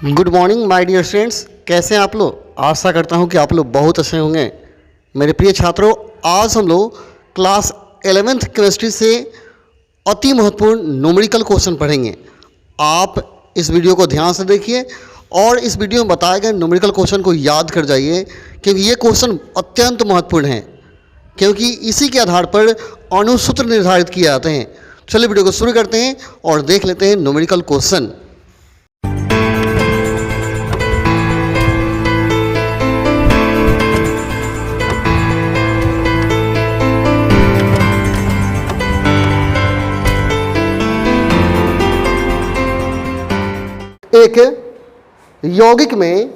Good morning my dear students, कैसे हैं आप लोग। आशा करता हूं कि आप लोग बहुत अच्छे होंगे। मेरे प्रिय छात्रों, आज हम लोग क्लास 11th केमिस्ट्री से अति महत्वपूर्ण न्यूमेरिकल क्वेश्चन पढ़ेंगे। आप इस वीडियो को ध्यान से देखिए और इस वीडियो में बताए गए न्यूमेरिकल क्वेश्चन को याद कर जाइए, क्योंकि ये क्वेश्चन अत्यंत महत्वपूर्ण हैं, क्योंकि इसी के आधार पर अणुसूत्र निर्धारित किए जाते हैं। चलिए वीडियो को शुरू करते हैं और देख लेते हैं न्यूमेरिकल क्वेश्चन। एक यौगिक में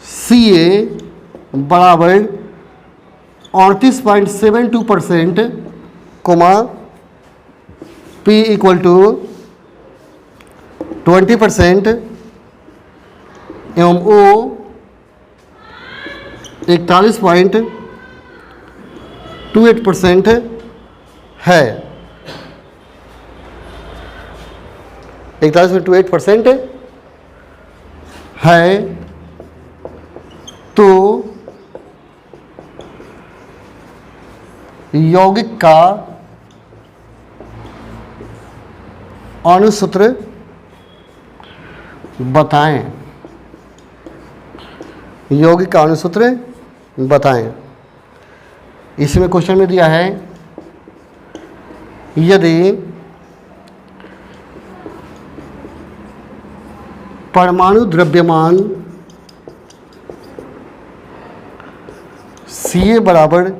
Ca बराबर 38.72% कोमा P इक्वल टू 20% एवं O 41.28% है। 41.28% है तो यौगिक का अणुसूत्र बताएं। यौगिक का अणुसूत्र बताएं। इसमें क्वेश्चन में दिया है, यदि परमाणु द्रव्यमान Ca बराबर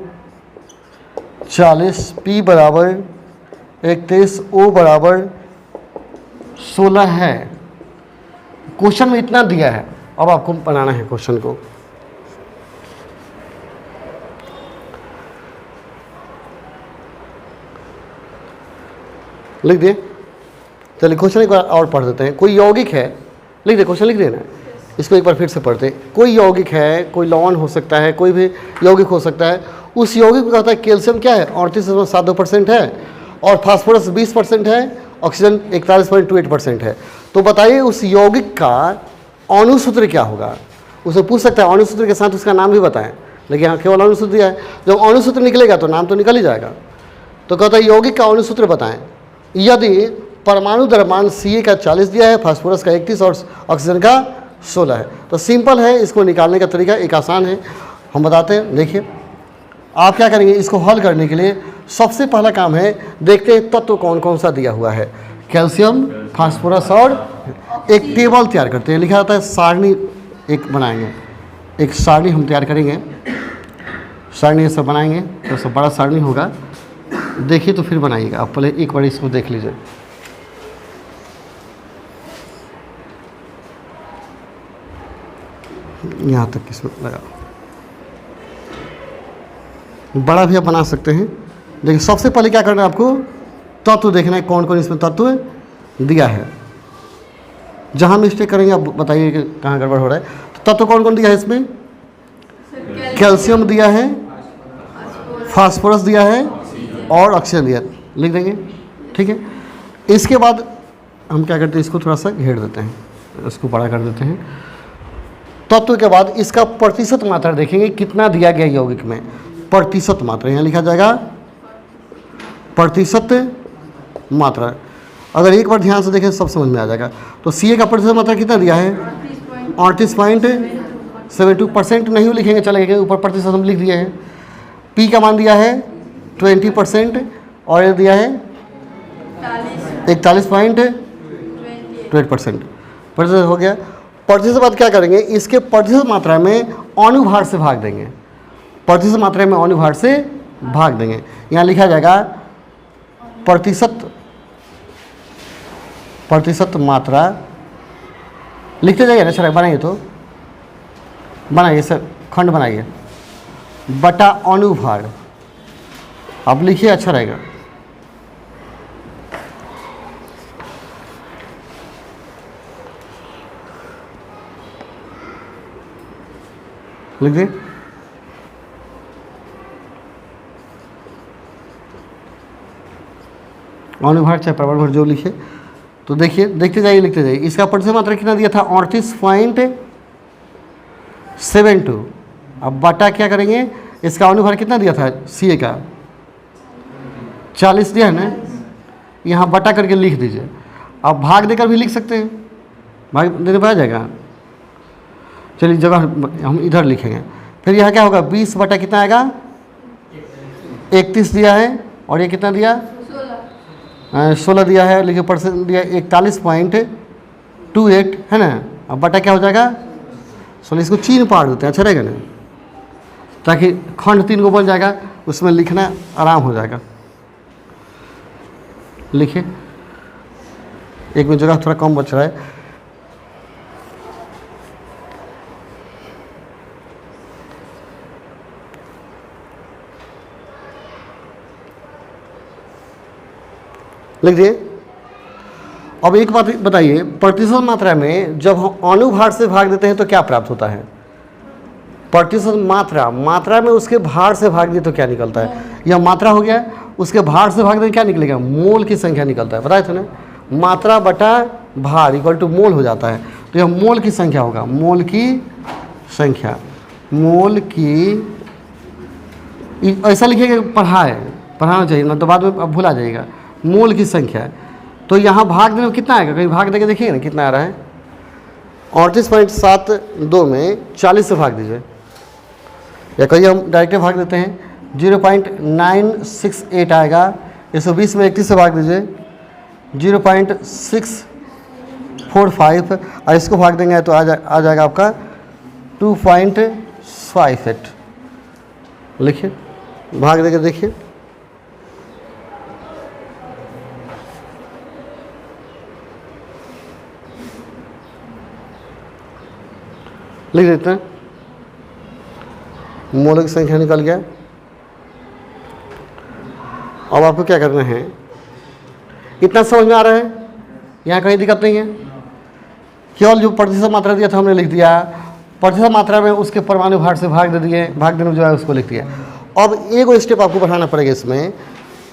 40, P बराबर 31, O बराबर 16 है। क्वेश्चन में इतना दिया है, अब आपको बनाना है क्वेश्चन को। लिख दिए। चलिए क्वेश्चन एक बार और पढ़ देते हैं। कोई यौगिक है, लिख दे, क्वेश्चन लिख देना, इसको एक बार फिर से पढ़ते। कोई यौगिक है, कोई लवण हो सकता है, कोई भी यौगिक हो सकता है। उस यौगिक को कहता है कैल्शियम क्या है 38.72% है और फास्फोरस 20% है, ऑक्सीजन 41.28% है। तो बताइए उस यौगिक का अणुसूत्र क्या होगा। उसे पूछ सकता है अणुसूत्र के साथ उसका नाम भी बताएं, लेकिन यहाँ केवल अणुसूत्र दिया है। जब अणुसूत्र निकलेगा तो नाम तो निकल ही जाएगा। तो कहता है यौगिक का अणुसूत्र बताएं। यदि परमाणु द्रव्यमान Ca का 40 दिया है, फास्फोरस का 31 और ऑक्सीजन का 16 है, तो सिंपल है। इसको निकालने का तरीका एक आसान है, हम बताते हैं। देखिए आप क्या करेंगे, इसको हल करने के लिए सबसे पहला काम है, देखते हैं तत्व कौन कौन सा दिया हुआ है। कैल्शियम, फास्फोरस और एक टेबल तैयार करते हैं। लिखा जाता है सारणी एक बनाएंगे, एक सारणी हम तैयार करेंगे। सारणी ये सब बनाएंगे तो सब बड़ा सारणी होगा। देखिए तो फिर बनाइएगा आप, पहले एक बार इसको देख लीजिए। यहाँ तक इसमें लगा, बड़ा भी आप बना सकते हैं। देखिए सबसे पहले क्या करना है आपको, तत्व देखना है कौन कौन इसमें तत्व दिया है। जहाँ मिस्टेक करेंगे आप बताइए कि कहाँ गड़बड़ हो रहा है। तो तत्व कौन कौन दिया है इसमें, कैल्शियम दिया है, फास्फोरस दिया है और ऑक्सीजन दिया, लिख देंगे। ठीक है, इसके बाद हम क्या करते हैं, इसको थोड़ा सा घेर देते हैं, इसको बड़ा कर देते हैं। तत्व के बाद इसका प्रतिशत मात्रा देखेंगे कितना दिया गया यौगिक में। प्रतिशत मात्रा यहाँ लिखा जाएगा, प्रतिशत मात्रा। अगर एक बार ध्यान से देखें सब समझ में आ जाएगा। तो Ca का प्रतिशत मात्रा कितना दिया है 38.72%। नहीं लिखेंगे चलेगा, ऊपर प्रतिशत हम लिख दिए हैं। P का मान दिया है 20% और ये दिया है 41.28%। प्रतिशत हो गया। प्रतिशत के बाद क्या करेंगे, इसके प्रतिशत मात्रा में अणुभार से भाग देंगे। प्रतिशत मात्रा में अणुभार से भाग देंगे। यहाँ लिखा जाएगा प्रतिशत मात्रा लिखते जाइए ना। चलो बनाइए, तो बनाइए सर, खंड बनाइए बटा अणुभार। अब लिखिए, अच्छा रहेगा। लिख दें। अनुभाग चाहे परमाणु भाग जो लिखे, तो देखिए देखते जाइए लिखते जाइए। इसका प्रतिशत मात्रा कितना दिया था 38.72। अब बटा क्या करेंगे, इसका अनुभाग कितना दिया था सी का 40 दिया है ना, यहाँ बटा करके लिख दीजिए। अब भाग देकर भी लिख सकते हैं, भाग देने पर आ जाएगा। चलिए जगह हम इधर लिखेंगे, फिर यहाँ क्या होगा 20 बटा कितना आएगा 31 दिया है, और ये कितना दिया 16 दिया है, लेकिन परसेंट दिया 41.28 है ना। अब बटा क्या हो जाएगा 16, इसको चीन पार देते हैं, अच्छा रहेगा ना, ताकि खंड 3 को बन जाएगा, उसमें लिखना आराम हो जाएगा। लिखिए, एक में जगह थोड़ा कम बच रहा है। लिख दिए। अब एक बात बताइए, प्रतिशत मात्रा में जब हम अनुभार से भाग देते हैं तो क्या प्राप्त होता है? प्रतिशत मात्रा में उसके भार से भाग दिए तो क्या निकलता है? यह मात्रा हो गया, उसके भार से भाग दें क्या निकलेगा? मोल की संख्या निकलता है, बताए थे ना। मात्रा बटा भार इक्वल टू मोल हो जाता है, तो यह मोल की संख्या होगा, मोल की संख्या, मोल की, ऐसा लिखिएगा पढ़ाना चाहिए ना, तो बाद में अब भूला जाएगा। मोल की संख्या, तो यहाँ भाग देने में कितना आएगा, कहीं भाग देके देखिए ना कितना आ रहा है। 38.72 में 40 से भाग दीजिए, या कहीं हम डायरेक्ट भाग देते हैं, 0.968 आएगा। 120 में 31 से भाग दीजिए 0.645, और इसको भाग देंगे तो आ जाएगा आपका 2.58। लिखिए, भाग देकर देखिए। लिख देते हैं, मोल की संख्या निकल गया। अब आपको क्या करना है, इतना समझ में आ रहा है, यहाँ कहीं दिक्कत नहीं है। केवल जो प्रतिशत मात्रा दिया था हमने लिख दिया, प्रतिशत मात्रा में उसके परमाणु भार से भाग दे दिए, भाग देने में जो है उसको लिख दिया। अब एक स्टेप आपको बढ़ाना पड़ेगा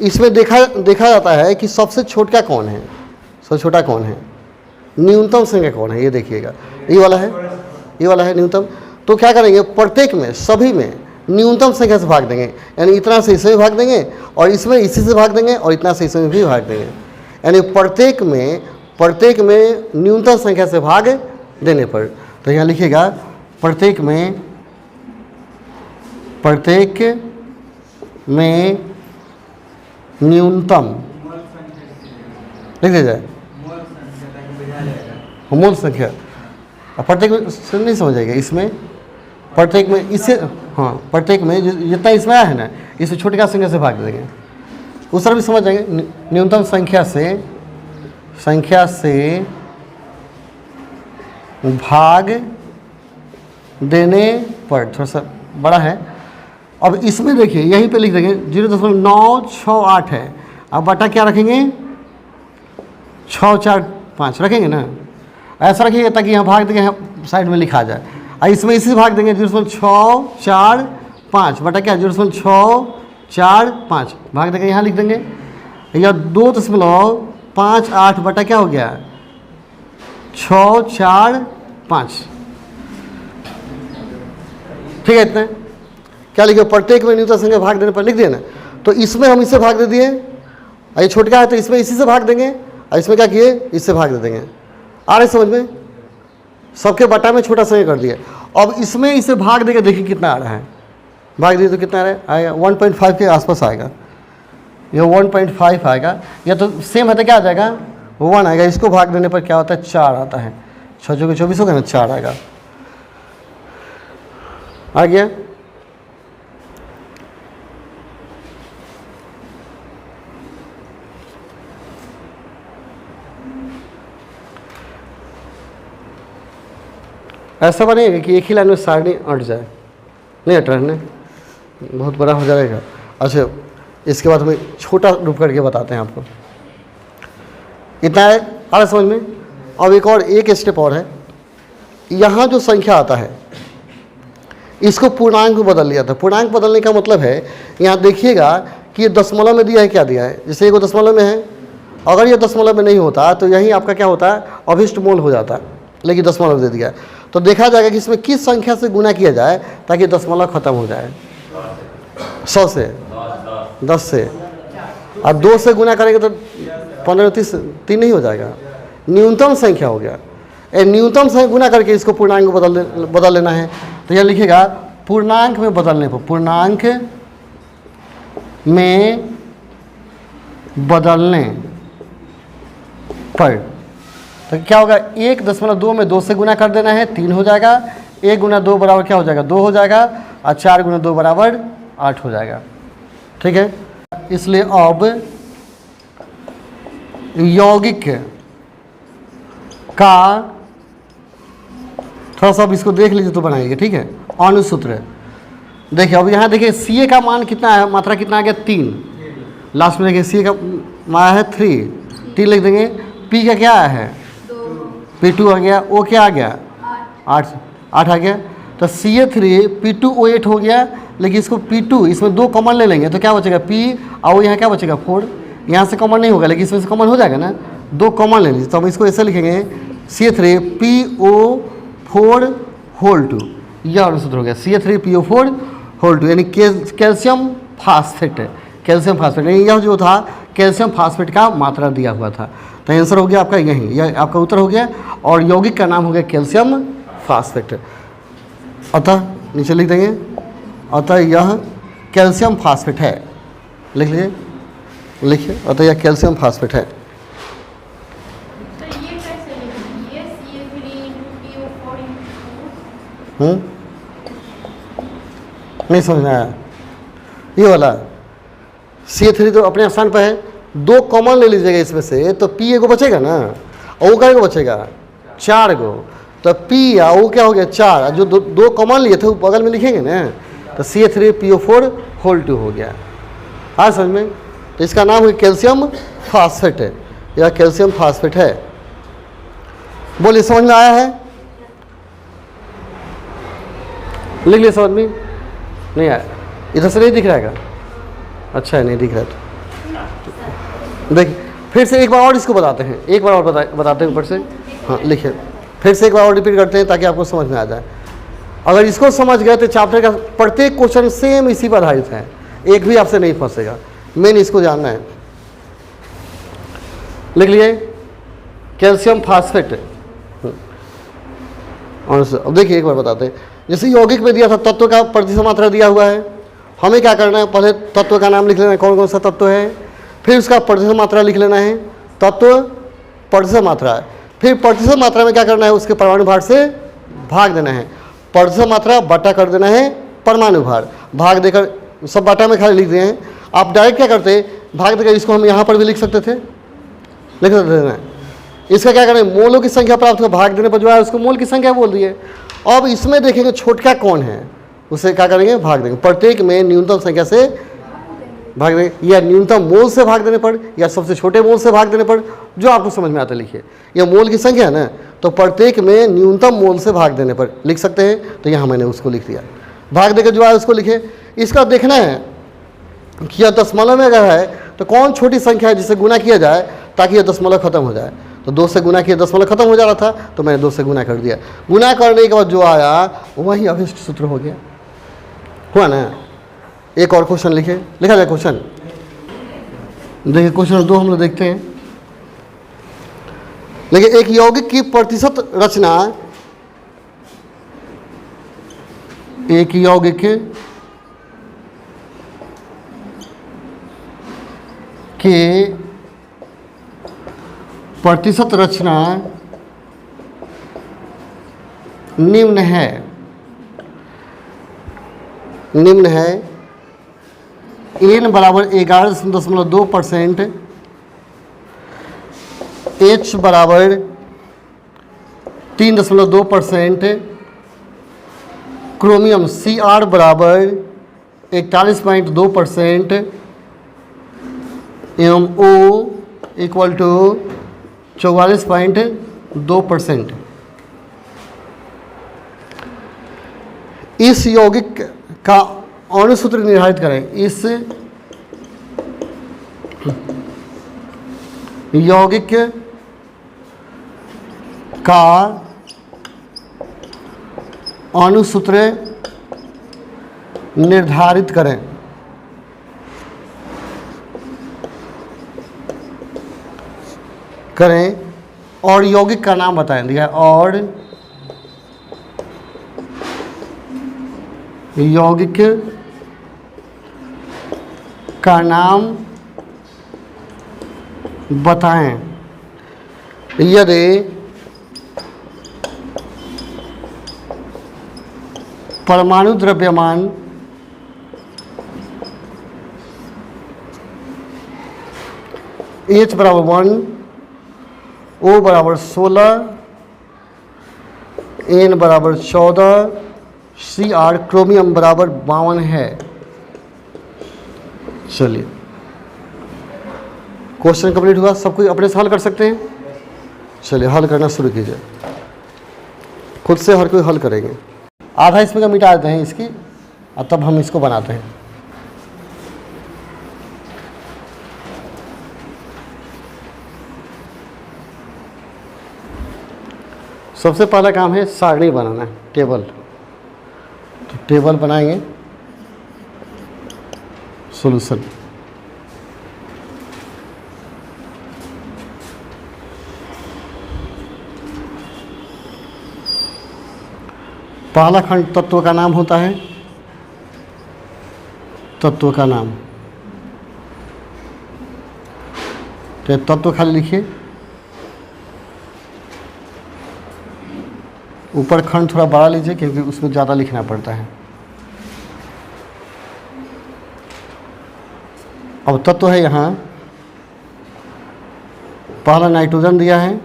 इसमें देखा जाता है कि सबसे छोटा कौन है, सबसे छोटा कौन है, न्यूनतम संख्या कौन है, ये देखिएगा, ये वाला है न्यूनतम। तो क्या करेंगे, प्रत्येक में सभी में न्यूनतम संख्या से भाग देंगे, यानी इतना से इसमें भाग देंगे, और इसमें इसी से भाग देंगे, और इतना से इसमें भी भाग देंगे, यानी प्रत्येक में न्यूनतम संख्या से भाग देने पर। तो यहाँ लिखिएगा, प्रत्येक में न्यूनतम लिख दिया जाए, मूल संख्या। प्रत्येक में से नहीं समझ आएगा, इसमें प्रत्येक में इससे, हाँ प्रत्येक में जितना इसमें आया है ना, इससे छोटे का संख्या से भाग देंगे, उस तरह भी समझ जाएंगे। न्यूनतम संख्या से भाग देने पर, थोड़ा सा बड़ा है। अब इसमें देखिए, यहीं पे लिख देंगे 0.968 है, अब बटा क्या रखेंगे 645 रखेंगे ना, ऐसा रखिएगा ताकि यहाँ भाग देंगे, यहाँ साइड में लिखा जाए। और इसमें इसी भाग देंगे 0.645 बटा क्या 0.645 भाग देंगे, यहाँ लिख देंगे, या 2.58 बटा क्या हो गया 645। ठीक है, इतना क्या लिखे, प्रत्येक में न्यूनतम संख्या भाग देने पर लिख दिया ना। तो इसमें हम इससे भाग दे दिए, और ये छोटका है तो इसमें इसी से भाग देंगे, और इसमें क्या किए, इससे भाग दे देंगे। आ रहे समझ में, सबके बटा में छोटा संख्या कर दिया। अब इसमें इसे भाग देकर देखिए कितना आ रहा है, भाग दिए तो कितना आ रहा है, आएगा 1.5 के आसपास आएगा, यह 1.5 आएगा, या तो सेम है तो क्या आ जाएगा 1 आएगा। इसको भाग देने पर क्या होता है 4 आता है, 6 चौके 24 होगा ना, 4 आएगा, आ गया। ऐसा बनेगा कि एक ही लाइन में सारणी अट जाए, नहीं अट रहने, बहुत बड़ा हो जाएगा। अच्छा, इसके बाद हमें छोटा रूप करके बताते हैं आपको, इतना है, आ रहा समझ में। अब एक स्टेप और है, यहाँ जो संख्या आता है इसको पूर्णांक में बदल लिया था। पूर्णांक बदलने का मतलब है, यहाँ देखिएगा कि ये दशमलव में दिया है, क्या दिया है, जैसे एक दशमलव में है अगर ये दशमलव में नहीं होता तो यही आपका क्या होता है, अभिष्ट मोल हो जाता, लेकिन दशमलव दे दिया। तो देखा जाएगा कि इसमें किस संख्या से गुना किया जाए ताकि दशमलव खत्म हो जाए। 100 से, 10 से, और 2 से गुना करेंगे तो 15, 30, 3 नहीं हो जाएगा, न्यूनतम संख्या हो गया। न्यूनतम संख्या गुना करके इसको पूर्णांक में बदल लेना है। तो यह लिखेगा पूर्णांक में बदलने पर, पूर्णांक में बदलने पर तो क्या होगा, 1.2 में 2 से गुना कर देना है, 3 हो जाएगा। 1 गुना 2 बराबर क्या हो जाएगा, 2 हो जाएगा, और 4 गुना 2 बराबर 8 हो जाएगा। ठीक है, इसलिए अब यौगिक का थोड़ा सा अब इसको देख लीजिए तो बनाइए। ठीक है, अनुसूत्र देखिए, अब यहाँ देखिए सी ए का मान कितना है, मात्रा कितना आ गया, 3। लास्ट में देखिए सी ए का मान है 3, 3 लिख देंगे। पी का क्या है, P2 आ गया, ओ क्या आ गया, 8 आ गया। तो CA3 P2 O8 हो गया, लेकिन इसको P2 इसमें 2 कॉमन ले लेंगे तो क्या बचेगा, P और यहाँ क्या बचेगा 4। यहाँ से कॉमन नहीं होगा, लेकिन इसमें से कॉमन हो जाएगा ना, 2 कॉमन ले लीजिए। तो हम इसको ऐसे लिखेंगे CA3 PO4 होल 2, यह अनुसूत्र हो गया CA3 PO4 होल 2, यानी कैल्शियम फास्फेट है, कैल्शियम फास्फेट, यानी यह जो था कैल्शियम फास्फेट का मात्रा दिया हुआ था। तो आंसर हो गया आपका यही, यह आपका उत्तर हो गया, और यौगिक का नाम हो गया कैल्शियम फास्फेट। अतः नीचे लिख देंगे, अतः यह कैल्शियम फास्फेट है, लिख लीजिए, लिखिए, अतः यह कैल्शियम फास्फेट है। नहीं समझ में आया, ये वाला CA3 तो अपने स्थान पर है, 2 कॉमन ले लीजिएगा इसमें से, तो P एगो बचेगा ना, और वो क्या बचेगा, 4 गो। तो P या वो क्या हो गया 4, जो 2 कॉमन लिए थे वो बगल में लिखेंगे ना, तो CA3 PO4 होल 2 हो गया। हाँ समझ में, तो इसका नाम है कैल्शियम फास्फेट है, यह कैल्शियम फास्फेट है। बोलिए समझ में आया है, लिख लिया समझ में, नहीं आया, इधर से नहीं दिख रहा है, अच्छा है नहीं दिख रहा है तो देखिए फिर से एक बार और इसको बताते हैं, एक बार और बताते हैं ऊपर से। हाँ लिखिए, फिर से एक बार और रिपीट करते हैं ताकि आपको समझ में आ जाए। अगर इसको समझ गए तो चैप्टर का प्रत्येक क्वेश्चन सेम इसी पर आधारित है, एक भी आपसे नहीं फंसेगा, मेन इसको जानना है। लिख लिए कैल्शियम फास्फेट। अब देखिए एक बार बताते हैं, जैसे यौगिक में दिया था तत्व का प्रतिशत मात्रा दिया हुआ है, हमें क्या करना है, पहले तत्व का नाम लिख लेना है, कौन कौन सा तत्व है, फिर उसका प्रतिशत मात्रा लिख लेना है, तत्व प्रतिशत मात्रा है, फिर प्रतिशत मात्रा में क्या करना है, उसके परमाणु भार से भाग देना है, प्रतिशत मात्रा बटा कर देना है परमाणु भार, भाग देकर सब बटा में खाली लिख दिए हैं। आप डायरेक्ट क्या करते, भाग देकर इसको हम यहाँ पर भी लिख सकते थे, लिख देना है। इसका क्या करना है, मोलों की संख्या प्राप्त कर भाग देने पर जो है उसको मोल की संख्या बोल दिए। अब इसमें देखेंगे छोटका कौन है, उसे क्या करेंगे, भाग देंगे, प्रत्येक में न्यूनतम संख्या से भाग देंगे, या न्यूनतम मोल से भाग देने पर, या सबसे छोटे मोल से भाग देने पर, जो आपको समझ में आता है लिखिए। यह मोल की संख्या है ना, तो प्रत्येक में न्यूनतम मोल से भाग देने पर लिख सकते हैं, तो यहाँ मैंने उसको लिख दिया, भाग देकर जो है उसको लिखे। इसका देखना है कि यह दशमलव में अगर है तो कौन छोटी संख्या है जिसे गुना किया जाए ताकि यह दशमलव खत्म हो जाए। तो 2 से गुना किया, दशमलव खत्म हो जा रहा था तो मैंने 2 से गुना कर दिया, गुना करने के बाद जो आया वही अभिष्ट सूत्र हो गया, हुआ ना। एक और क्वेश्चन लिखे, लिखा जाए क्वेश्चन, देखिए क्वेश्चन 2 हम लोग देखते हैं। देखिए एक यौगिक की प्रतिशत रचना, एक यौगिक के प्रतिशत रचना निम्न है, निम्न है, N बराबर 11.2%, H बराबर 3.2%, क्रोमियम Cr बराबर 41.2% एवं O इक्वल टू 44.2%। इस यौगिक का अणुसूत्र निर्धारित करें, इस यौगिक का अणुसूत्र निर्धारित करें। और यौगिक का नाम बताएं दिया, और यौगिक का नाम बताएं यदि परमाणु द्रव्यमान H बराबर 1, O बराबर 16, N बराबर 14, Cr क्रोमियम बराबर 52 है। चलिए, क्वेश्चन कंप्लीट हुआ। सब कोई अपने से हल कर सकते हैं। चलिए हल करना शुरू कीजिए, खुद से हर कोई हल करेंगे। आधा इसमें का मिटा देते हैं इसकी, और तब हम इसको बनाते हैं। सबसे पहला काम है सारणी बनाना, टेबल। तो टेबल बनाएंगे, सॉल्यूशन। पहला खंड तत्व का नाम होता है, तत्व का नाम। तो तत्व खाली लिखिए, ऊपर खंड थोड़ा बड़ा लीजिए क्योंकि उसमें ज़्यादा लिखना पड़ता है। अब तत्व है यहाँ, पहला नाइट्रोजन दिया है,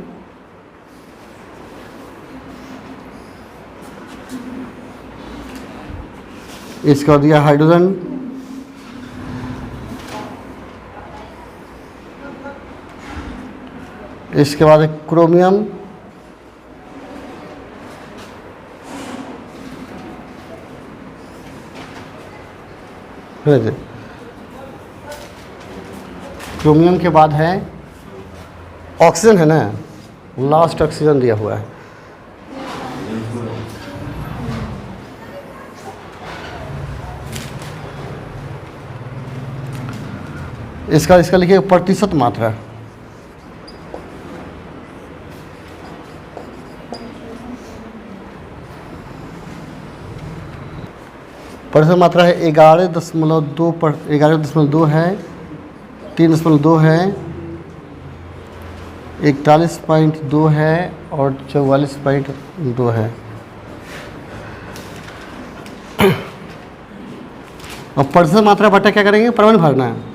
इसका दिया हाइड्रोजन, इसके बाद क्रोमियम, क्रोमियम के बाद है ऑक्सीजन, है ना, लास्ट ऑक्सीजन दिया हुआ है। इसका लिखिए प्रतिशत मात्रा। प्रतिशत मात्रा है 11.2 है, 3.2 है, 41.2 है और 44.2 है। और प्रतिशत मात्रा बटा क्या करेंगे, प्रमाण भरना है।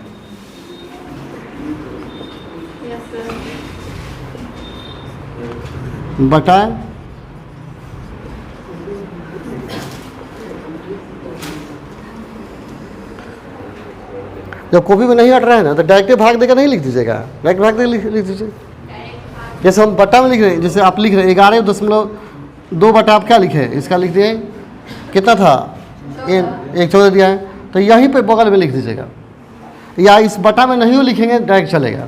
बटा जब कॉपी में नहीं हट रहा है ना तो डायरेक्ट भाग देकर नहीं लिख दीजिएगा, डायरेक्ट भाग देकर लिख दीजिए। जैसे हम बटा में लिख रहे हैं, जैसे आप लिख रहे हैं 11.2 बटा, आप क्या लिखे, इसका लिख दिए कितना था, 1 दिया है, तो यहीं पे बगल में लिख दीजिएगा, या इस बटा में नहीं लिखेंगे डायरेक्ट चलेगा,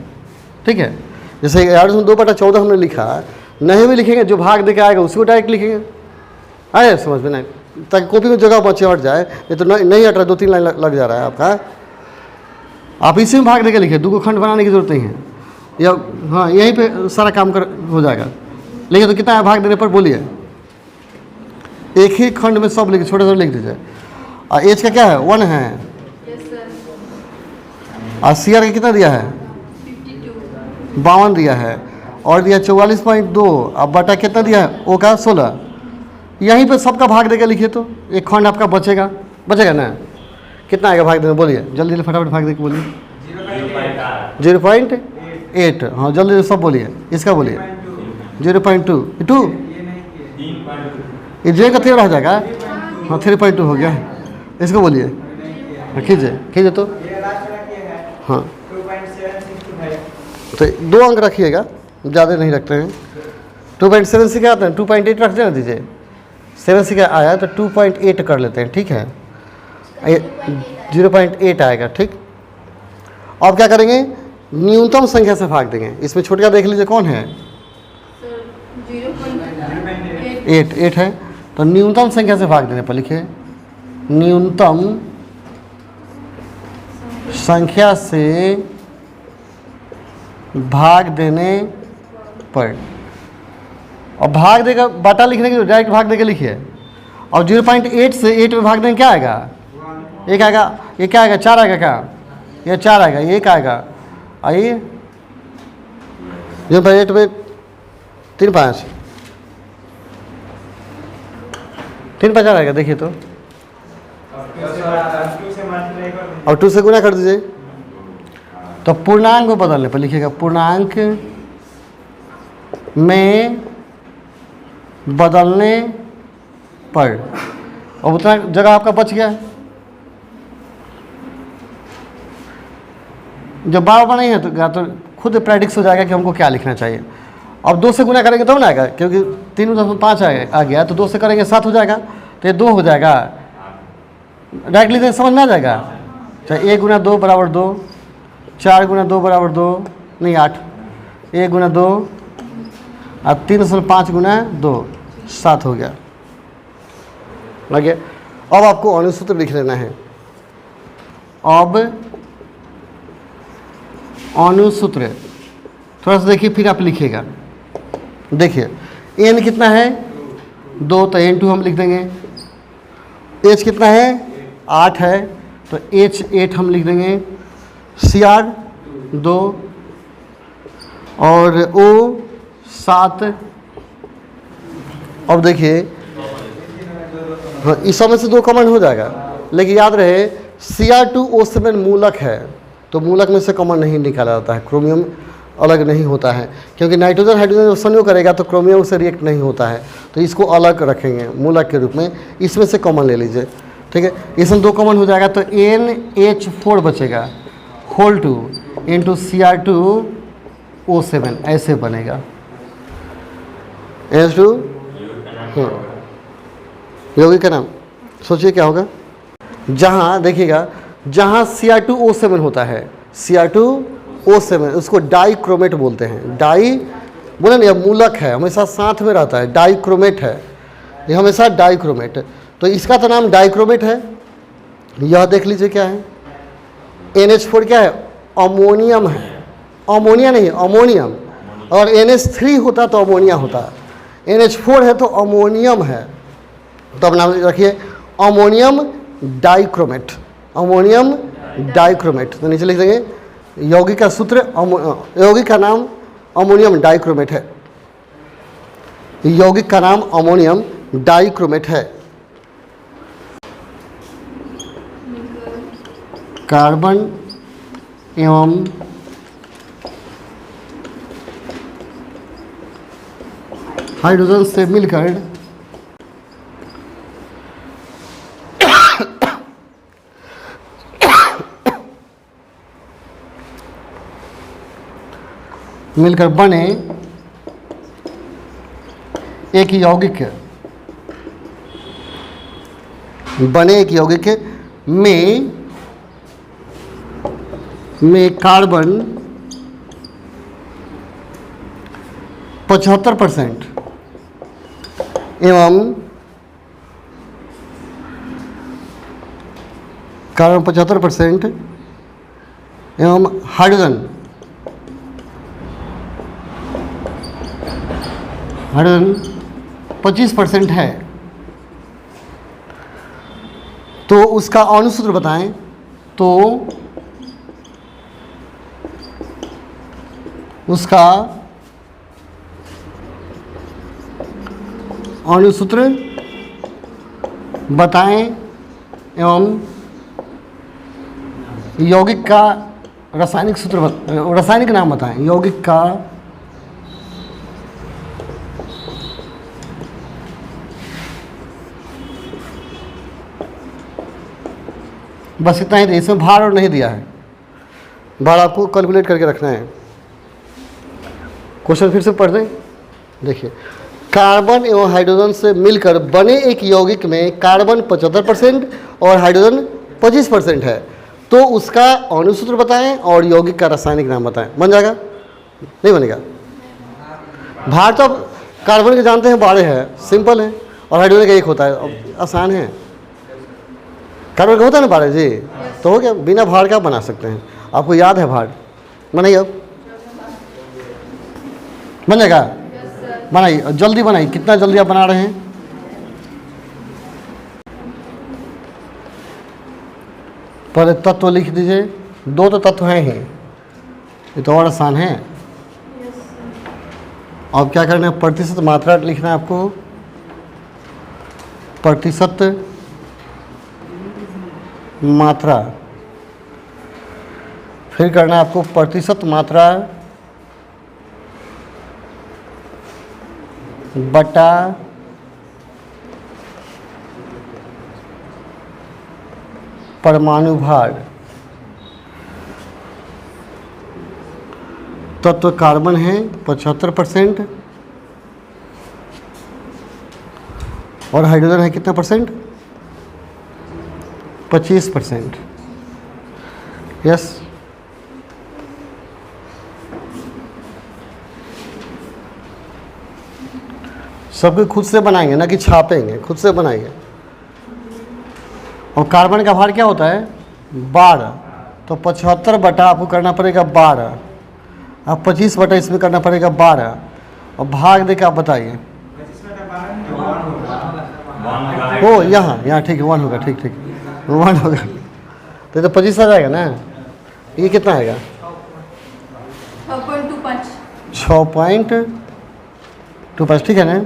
ठीक है। जैसे 11.2 बटा 14 हमने लिखा, नहीं भी लिखेंगे, जो भाग देकर आएगा उसको डायरेक्ट लिखेंगे। आए समझ में नहीं, ताकि कॉपी में जगह बचे हट जाए, ये तो नहीं हट रहा, 2-3 लाइन लग जा रहा है आपका। आप इसी में भाग देकर लिखिए, 2 खंड बनाने की जरूरत नहीं है, या हाँ यहीं पे सारा काम हो जाएगा। लिखिए तो कितना है भाग देने पर, बोलिए। एक ही खंड में सब लिखिए, छोटे छोटे लिख दीजिए। और एज का क्या है, 1 है। और सीआर का कितना दिया है, 52 दिया है, और दिया 44.2। अब बटा कितना दिया है, ओ का 16। यहीं पे सबका भाग देकर लिखिए, तो एक खंड आपका बचेगा ना। कितना आएगा भाग देने, बोलिए जल्दी जल्दी फटाफट भाग देकर बोलिए। 0.8, हाँ जल्दी सब बोलिए। इसका बोलिए 0.2, ये जे का 3 रह जाएगा, हाँ 3.2 हो गया। इसको बोलिए, खींचे तो हाँ, तो 2 अंक रखिएगा, ज़्यादा नहीं रखते हैं। 2.7 से क्या आता है, 2.8 रख देना दीजिए। 7 से क्या आया तो 2.8 कर लेते हैं, ठीक है। 0.8 आएगा, ठीक। अब क्या करेंगे, न्यूनतम संख्या से भाग देंगे। इसमें छोटा देख लीजिए कौन है, 8 है, तो न्यूनतम संख्या से भाग देने पर लिखिए न्यूनतम संख्या से भाग देने पर। और भाग देगा, बाटा लिखने के डायरेक्ट भाग देके लिखिए। और 0.8 से 8 में भाग देंगे क्या आएगा, 1 आएगा। ये क्या आएगा, 4 आएगा क्या, ये 4 आएगा, ये 1 आएगा। आइए 0.8 में 3 5 आएगा, देखिए तो। और 2 से गुना कर दीजिए, तो पूर्णांक को बदलने पर लिखिएगा पूर्णांक में बदलने पर। और उतना जगह आपका बच गया। जब बार नहीं है तो खुद प्रैक्टिस हो जाएगा कि हमको क्या लिखना चाहिए। अब 2 से गुना करेंगे तब ना आएगा, क्योंकि 3 में 5 आ गया, तो 2 से करेंगे 7 हो जाएगा, तो ये 2 हो जाएगा। डायरेक्टली समझ में आ जाएगा। चाहे 1 गुना 2 बराबर 2, 4 गुना 2 बराबर 2, नहीं 8, 1 गुना 2 और 3.5 गुना 2, 7 हो गया। लगे। अब आपको अनुसूत्र लिख लेना है। अब अनुसूत्र थोड़ा सा देखिए, फिर आप लिखिएगा। देखिए n कितना है 2, तो n2 हम लिख देंगे। h कितना है 8 है, तो h8 हम लिख देंगे। cr 2 और o 7। अब देखिए हाँ, इस समय से 2 कॉमन हो जाएगा, लेकिन याद रहे Cr2O7 मूलक है, तो मूलक में से कॉमन नहीं निकाला जाता है। क्रोमियम अलग नहीं होता है, क्योंकि नाइट्रोजन हाइड्रोजन संयोग करेगा तो क्रोमियम से रिएक्ट नहीं होता है, तो इसको अलग रखेंगे मूलक के रूप में। इसमें से कॉमन ले लीजिए, ठीक है। इसमें 2 कॉमन हो जाएगा, तो NH4 बचेगा होल 2 इंटू Cr2O7 ऐसे बनेगा। NH2 यौगिक का नाम सोचिए क्या होगा। जहाँ देखिएगा, जहाँ Cr2O7 होता है, Cr2O7 उसको डाइक्रोमेट बोलते हैं। डाई बोले ना, यह मूलक है, हमेशा साथ में रहता है, डाइक्रोमेट है, ये हमेशा डाइक्रोमेट। तो इसका तो नाम डाइक्रोमेट है। यह देख लीजिए क्या है, NH4 क्या है, अमोनियम है। अमोनिया नहीं, अमोनियम। और NH3 होता तो अमोनिया होता, NH4 है तो अमोनियम है, तो अब नाम रखिए अमोनियम डाइक्रोमेट। अमोनियम डाइक्रोमेट, तो नीचे लिख देंगे यौगिक का सूत्र, यौगिक का नाम अमोनियम डाइक्रोमेट है। यौगिक का नाम अमोनियम डाइक्रोमेट है। कार्बन एवं हाइड्रोजन से मिलकर बने एक यौगिक में कार्बन 75% एवं कार्बन 75% एवं हाइड्रोजन 25% है, तो उसका अनुसूत्र बताएं। तो उसका अनुसूत्र बताएं एवं यौगिक का रासायनिक सूत्र रासायनिक नाम बताएं। यौगिक का बस इतना ही, इसमें भार और नहीं दिया है, भार आपको कैलकुलेट करके रखना है। क्वेश्चन फिर से पढ़ दें। देखिए, कार्बन एवं हाइड्रोजन से मिलकर बने एक यौगिक में कार्बन 75% और हाइड्रोजन 25% है, तो उसका अणुसूत्र बताएं और यौगिक का रासायनिक नाम बताएं। बन जाएगा? नहीं बनेगा? भार तो अब कार्बन के जानते हैं 12 है, सिंपल है, और हाइड्रोजन का 1 होता है, अब आसान है। कार्बन का होता है ना 12 जी, तो हो गया, बिना भार का बना सकते हैं। आपको याद है भार? बनाइए, अब बन जाएगा? बनाइए, जल्दी बनाइए। कितना जल्दी आप बना रहे हैं? पहले तत्व लिख दीजिए। 2 तो तत्व हैं ही, ये तो और आसान है। अब क्या करना है? प्रतिशत मात्रा लिखना है आपको। प्रतिशत मात्रा, फिर करना है आपको प्रतिशत मात्रा बटा परमाणु भार। तत्व कार्बन है 75% और हाइड्रोजन है कितना परसेंट? 25%। यस, सबको खुद से बनाएंगे ना कि छापेंगे, खुद से बनाएंगे। और कार्बन का भार क्या होता है? 12, तो 75 बटा आपको करना पड़ेगा 12, अब 25 बटा इसमें करना पड़ेगा 12, और भाग दे के आप बताइए। ओ यहाँ ठीक है, 1 होगा, ठीक 1 होगा, तो ये तो 25 आ जाएगा ना। ये कितना आएगा? 6.25, ठीक है ना।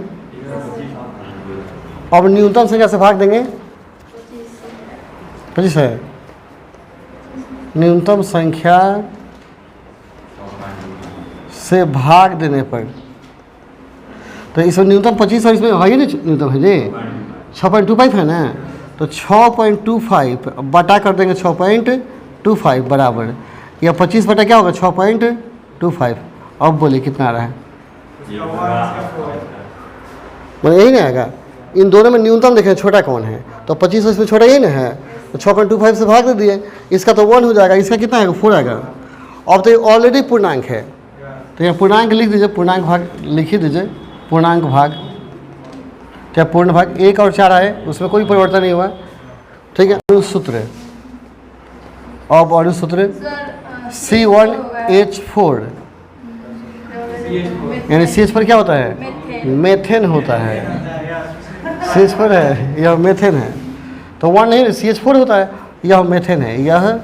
अब न्यूनतम संख्या से भाग देंगे, 25 है न्यूनतम संख्या से भाग देने पर, तो इसमें न्यूनतम 25 और इसमें है ही नहीं, न्यूनतम है जी 6.25 है ना, तो 6.25 बटा कर देंगे 6.25 बराबर, या 25 बटा क्या होगा? 6.25। अब बोलिए कितना आ रहा है? मतलब यही नहीं आएगा। इन दोनों में न्यूनतम देखें छोटा कौन है, तो 25 इसमें छोटा यही ना है, तो 6.25 से भाग दे दिए। इसका तो 1 हो जाएगा, इसका कितना आएगा? 4 आएगा। अब तो ये ऑलरेडी पूर्णांक है, तो यहाँ पूर्णांक लिख दीजिए, पूर्णांक भाग लिख ही दीजिए। पूर्णांक भाग क्या? पूर्ण भाग 1 और 4 आए, उसमें कोई परिवर्तन नहीं हुआ, ठीक है। अणुसूत्र, अब अणुसूत्र C1H4, यानी CH4 क्या होता है? मेथेन होता है। CH4 है, यह मेथेन है, तो 1 नहीं, CH4 होता है, यह मेथेन है, यह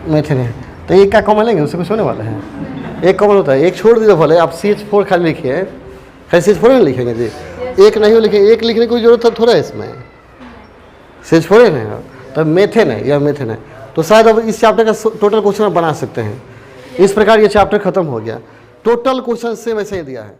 मेथेन है। तो एक का कॉमन लेंगे, उससे कुछ होने वाला है? एक कॉमन होता है, एक छोड़ दीजिए भले, आप CH4 खाली लिखिए, खाली CH4 नहीं लिखेंगे जी, एक नहीं हो लिखे, एक लिखने की कोई जरूरत थोड़ा है इसमें, CH4 है ना, तो मेथेन है, यह मेथेन है। तो शायद अब इस चैप्टर का टोटल क्वेश्चन आप बना सकते हैं। इस प्रकार ये चैप्टर खत्म हो गया। टोटल क्वेश्चन सेम ऐसे ही दिया है।